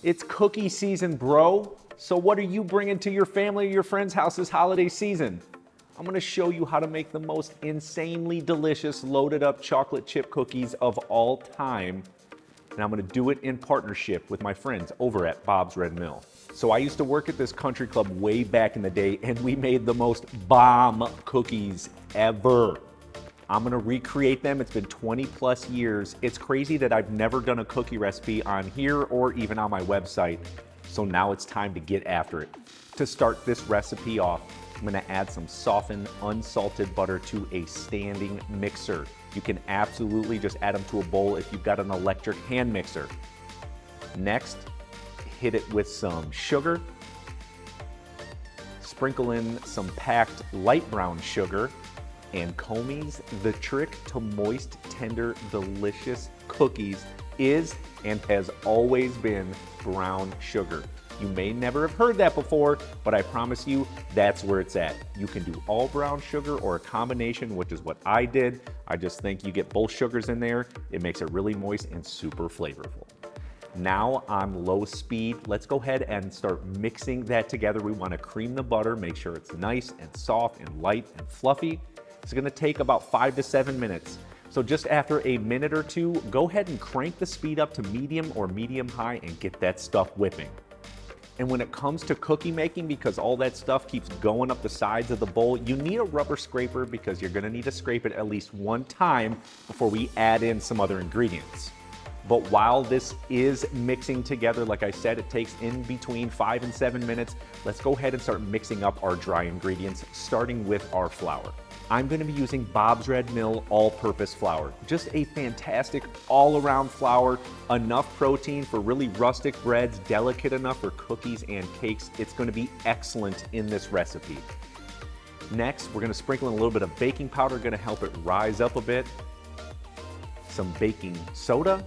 It's cookie season, bro. So what are you bringing to your family or your friend's house this holiday season? I'm gonna show you how to make the most insanely delicious loaded up chocolate chip cookies of all time. And I'm gonna do it in partnership with my friends over at Bob's Red Mill. So I used to work at this country club way back in the day, and we made the most bomb cookies ever. I'm gonna recreate them. It's been 20 plus years. It's crazy that I've never done a cookie recipe on here or even on my website. So now it's time to get after it. To start this recipe off, I'm gonna add some softened, unsalted butter to a standing mixer. You can absolutely just add them to a bowl if you've got an electric hand mixer. Next, hit it with some sugar. Sprinkle in some packed light brown sugar. And Comey's, the trick to moist, tender, delicious cookies is and has always been brown sugar. You may never have heard that before, but I promise you that's where it's at. You can do all brown sugar or a combination, which is what I did. I just think you get both sugars in there. It makes it really moist and super flavorful. Now on low speed, let's go ahead and start mixing that together. We want to cream the butter, make sure it's nice and soft and light and fluffy. It's gonna take about 5 to 7 minutes. So just after a minute or two, go ahead and crank the speed up to medium or medium high and get that stuff whipping. And when it comes to cookie making, because all that stuff keeps going up the sides of the bowl, you need a rubber scraper because you're gonna need to scrape it at least one time before we add in some other ingredients. But while this is mixing together, like I said, it takes in between 5 and 7 minutes. Let's go ahead and start mixing up our dry ingredients, starting with our flour. I'm gonna be using Bob's Red Mill all-purpose flour. Just a fantastic all-around flour, enough protein for really rustic breads, delicate enough for cookies and cakes. It's gonna be excellent in this recipe. Next, we're gonna sprinkle in a little bit of baking powder, gonna help it rise up a bit. Some baking soda,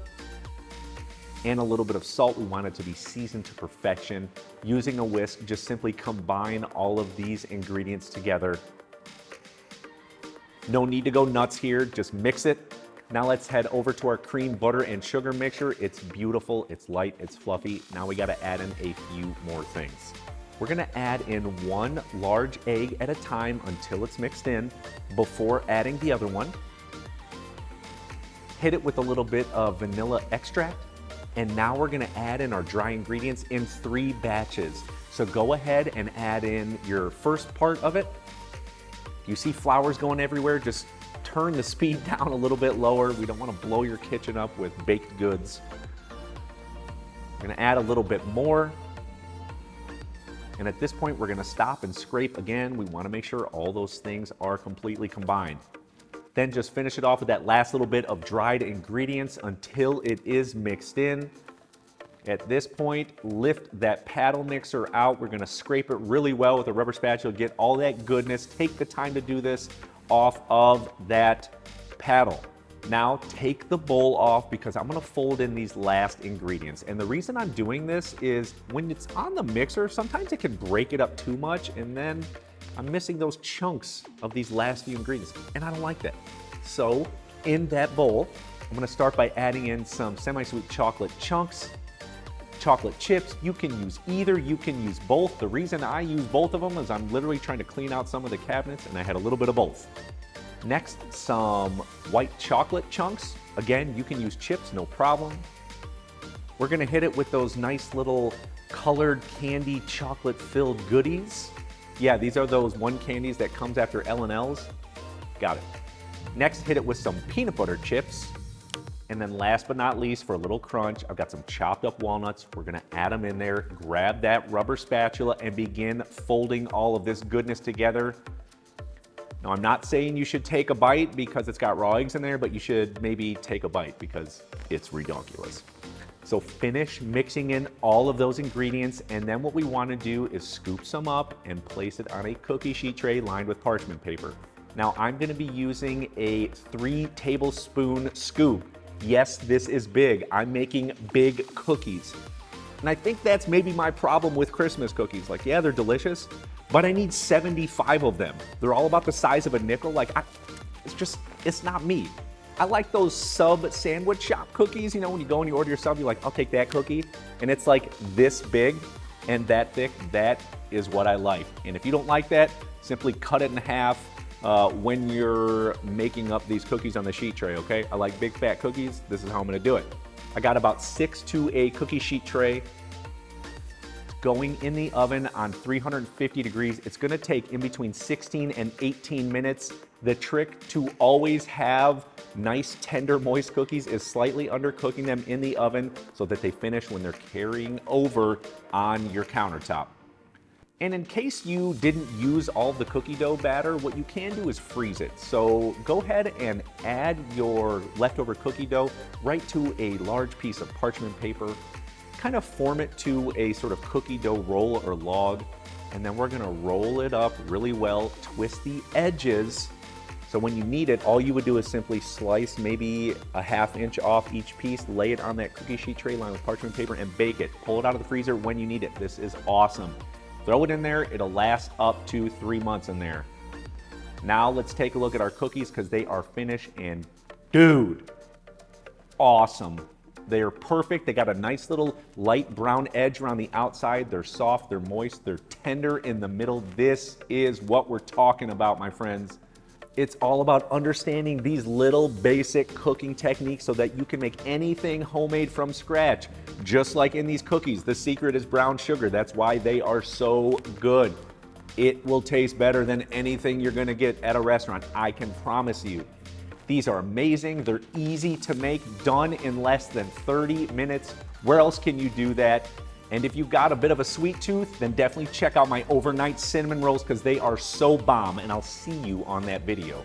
and a little bit of salt. We want it to be seasoned to perfection. Using a whisk, just simply combine all of these ingredients together. No need to go nuts here, just mix it. Now let's head over to our cream, butter, and sugar mixture. It's beautiful, it's light, it's fluffy. Now we gotta add in a few more things. We're gonna add in 1 large egg at a time until it's mixed in before adding the other one. Hit it with a little bit of vanilla extract. And now we're gonna add in our dry ingredients in 3 batches. So go ahead and add in your first part of it. You see flowers going everywhere, just turn the speed down a little bit lower. We don't want to blow your kitchen up with baked goods. We're gonna add a little bit more. And at this point, we're gonna stop and scrape again. We wanna make sure all those things are completely combined. Then just finish it off with that last little bit of dried ingredients until it is mixed in. At this point, lift that paddle mixer out. We're gonna scrape it really well with a rubber spatula, get all that goodness. Take the time to do this off of that paddle. Now take the bowl off because I'm gonna fold in these last ingredients. And the reason I'm doing this is when it's on the mixer, sometimes it can break it up too much and then I'm missing those chunks of these last few ingredients and I don't like that. So in that bowl, I'm gonna start by adding in some semi-sweet chocolate chunks. Chocolate chips, you can use either, you can use both. The reason I use both of them is I'm literally trying to clean out some of the cabinets and I had a little bit of both. Next, some white chocolate chunks. Again, you can use chips, no problem. We're gonna hit it with those nice little colored candy chocolate filled goodies. Yeah, these are those one candies that comes after L&L's. Got it. Next, hit it with some peanut butter chips. And then last but not least, for a little crunch, I've got some chopped up walnuts. We're gonna add them in there, grab that rubber spatula and begin folding all of this goodness together. Now, I'm not saying you should take a bite because it's got raw eggs in there, but you should maybe take a bite because it's redonkulous. So finish mixing in all of those ingredients, and then what we wanna do is scoop some up and place it on a cookie sheet tray lined with parchment paper. Now, I'm gonna be using a 3 tablespoon scoop. Yes, this is big. I'm making big cookies. And I think that's maybe my problem with Christmas cookies. Like, yeah, they're delicious, but I need 75 of them. They're all about the size of a nickel. Like, it's not me. I like those sub sandwich shop cookies. You know, when you go and you order your sub, you're like, I'll take that cookie. And it's like this big and that thick. That is what I like. And if you don't like that, simply cut it in half when you're making up these cookies on the sheet tray, okay? I like big fat cookies. This is how I'm gonna do it. I got about 6 to a cookie sheet tray going in the oven on 350 degrees. It's gonna take in between 16 and 18 minutes. The trick to always have nice, tender, moist cookies is slightly undercooking them in the oven so that they finish when they're carrying over on your countertop. And in case you didn't use all the cookie dough batter, what you can do is freeze it. So go ahead and add your leftover cookie dough right to a large piece of parchment paper. Kind of form it to a sort of cookie dough roll or log, and then we're gonna roll it up really well, twist the edges. So when you need it, all you would do is simply slice maybe a ½ inch off each piece, lay it on that cookie sheet tray lined with parchment paper and bake it. Pull it out of the freezer when you need it. This is awesome. Throw it in there, it'll last up to 3 months in there. Now let's take a look at our cookies because they are finished and dude, awesome. They are perfect. They got a nice little light brown edge around the outside. They're soft, they're moist, they're tender in the middle. This is what we're talking about, my friends. It's all about understanding these little basic cooking techniques so that you can make anything homemade from scratch. Just like in these cookies, the secret is brown sugar. That's why they are so good. It will taste better than anything you're gonna get at a restaurant, I can promise you. These are amazing, they're easy to make, done in less than 30 minutes. Where else can you do that? And if you've got a bit of a sweet tooth, then definitely check out my overnight cinnamon rolls because they are so bomb, and I'll see you on that video.